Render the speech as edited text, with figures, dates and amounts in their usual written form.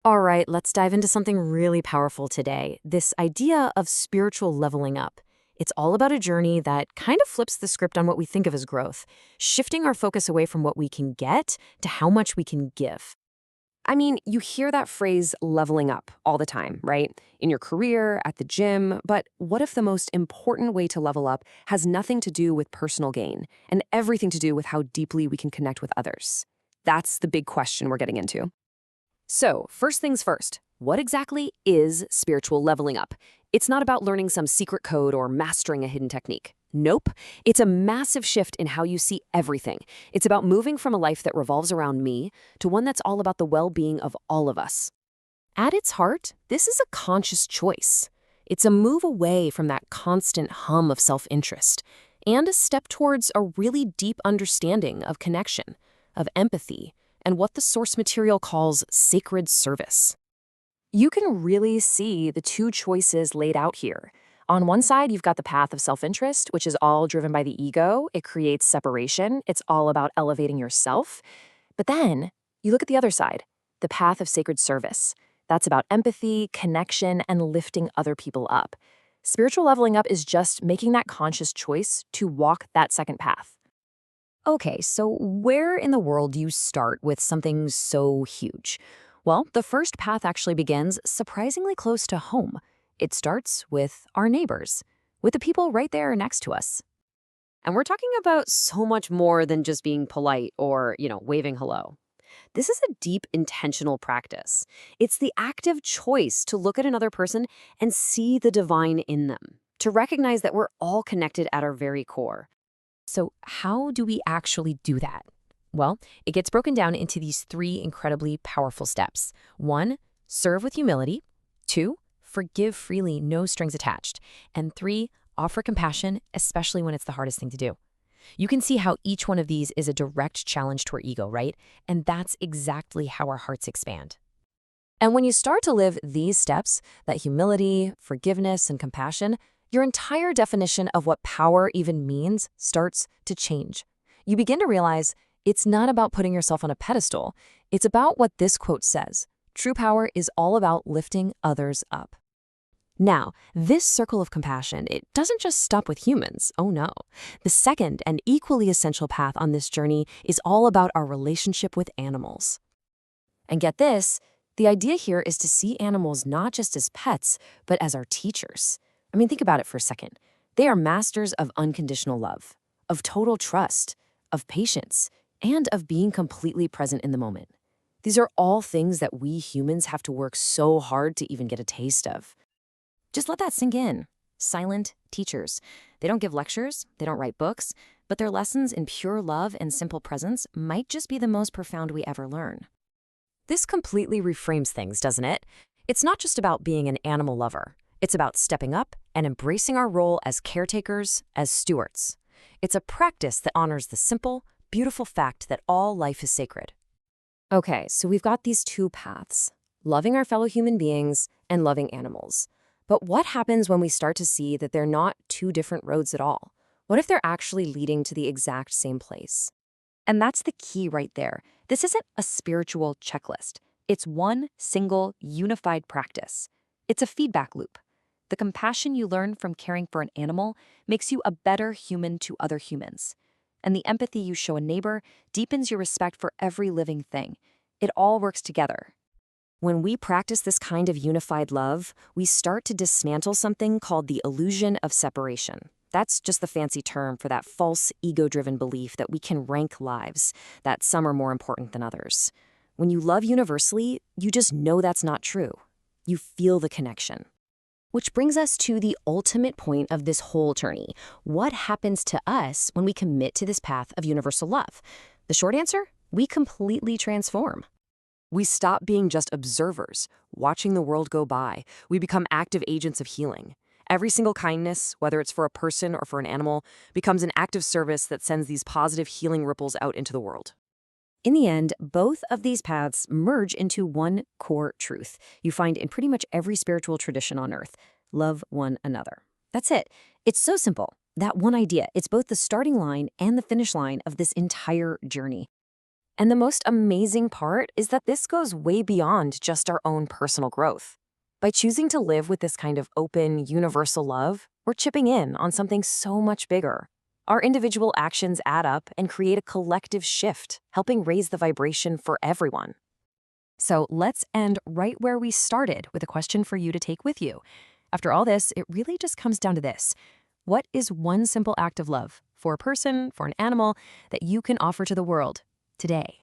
All right, let's dive into something really powerful today. This idea of spiritual leveling up. It's all about a journey that kind of flips the script on what we think of as growth, shifting our focus away from what we can get to how much we can give. I mean, you hear that phrase leveling up all the time, right? In your career, at the gym. But what if the most important way to level up has nothing to do with personal gain and everything to do with how deeply we can connect with others? That's the big question we're getting into. So, first things first, what exactly is spiritual leveling up? It's not about learning some secret code or mastering a hidden technique. Nope. It's a massive shift in how you see everything. It's about moving from a life that revolves around me to one that's all about the well being of all of us. At its heart, this is a conscious choice. It's a move away from that constant hum of self interest and a step towards a really deep understanding of connection, of empathy, and what the source material calls sacred service. You can really see the two choices laid out here. On one side, you've got the path of self interest, which is all driven by the ego. It creates separation, it's all about elevating yourself. But then you look at the other side, the path of sacred service. That's about empathy, connection, and lifting other people up. Spiritual leveling up is just making that conscious choice to walk that second path. Okay, so where in the world do you start with something so huge? Well, the first path actually begins surprisingly close to home. It starts with our neighbors, with the people right there next to us. And we're talking about so much more than just being polite or, waving hello. This is a deep intentional practice. It's the active choice to look at another person and see the divine in them, to recognize that we're all connected at our very core. So, how do we actually do that? Well, it gets broken down into these three incredibly powerful steps. One, serve with humility. Two, forgive freely, no strings attached. And three, offer compassion, especially when it's the hardest thing to do. You can see how each one of these is a direct challenge to our ego, right? And that's exactly how our hearts expand. And when you start to live these steps, that humility, forgiveness, and compassion, your entire definition of what power even means starts to change. You begin to realize it's not about putting yourself on a pedestal. It's about what this quote says. True power is all about lifting others up. Now, this circle of compassion, it doesn't just stop with humans. Oh no. The second and equally essential path on this journey is all about our relationship with animals. And get this, the idea here is to see animals not just as pets, but as our teachers. I mean, think about it for a second. They are masters of unconditional love, of total trust, of patience, and of being completely present in the moment. These are all things that we humans have to work so hard to even get a taste of. Just let that sink in. Silent teachers. They don't give lectures, they don't write books, but their lessons in pure love and simple presence might just be the most profound we ever learn. This completely reframes things, doesn't it? It's not just about being an animal lover. It's about stepping up and embracing our role as caretakers, as stewards. It's a practice that honors the simple, beautiful fact that all life is sacred. Okay, so we've got these two paths, loving our fellow human beings and loving animals. But what happens when we start to see that they're not two different roads at all? What if they're actually leading to the exact same place? And that's the key right there. This isn't a spiritual checklist. It's one single, unified practice. It's a feedback loop. The compassion you learn from caring for an animal makes you a better human to other humans. And the empathy you show a neighbor deepens your respect for every living thing. It all works together. When we practice this kind of unified love, we start to dismantle something called the illusion of separation. That's just the fancy term for that false, ego-driven belief that we can rank lives, that some are more important than others. When you love universally, you just know that's not true. You feel the connection. Which brings us to the ultimate point of this whole journey. What happens to us when we commit to this path of universal love? The short answer? We completely transform. We stop being just observers, watching the world go by. We become active agents of healing. Every single kindness, whether it's for a person or for an animal, becomes an act of service that sends these positive healing ripples out into the world. In the end, both of these paths merge into one core truth you find in pretty much every spiritual tradition on earth. Love one another. That's it. It's so simple. That one idea, it's both the starting line and the finish line of this entire journey. And the most amazing part is that this goes way beyond just our own personal growth. By choosing to live with this kind of open, universal love, we're chipping in on something so much bigger. Our individual actions add up and create a collective shift, helping raise the vibration for everyone. So let's end right where we started with a question for you to take with you. After all this, it really just comes down to this. What is one simple act of love for a person, for an animal, that you can offer to the world today?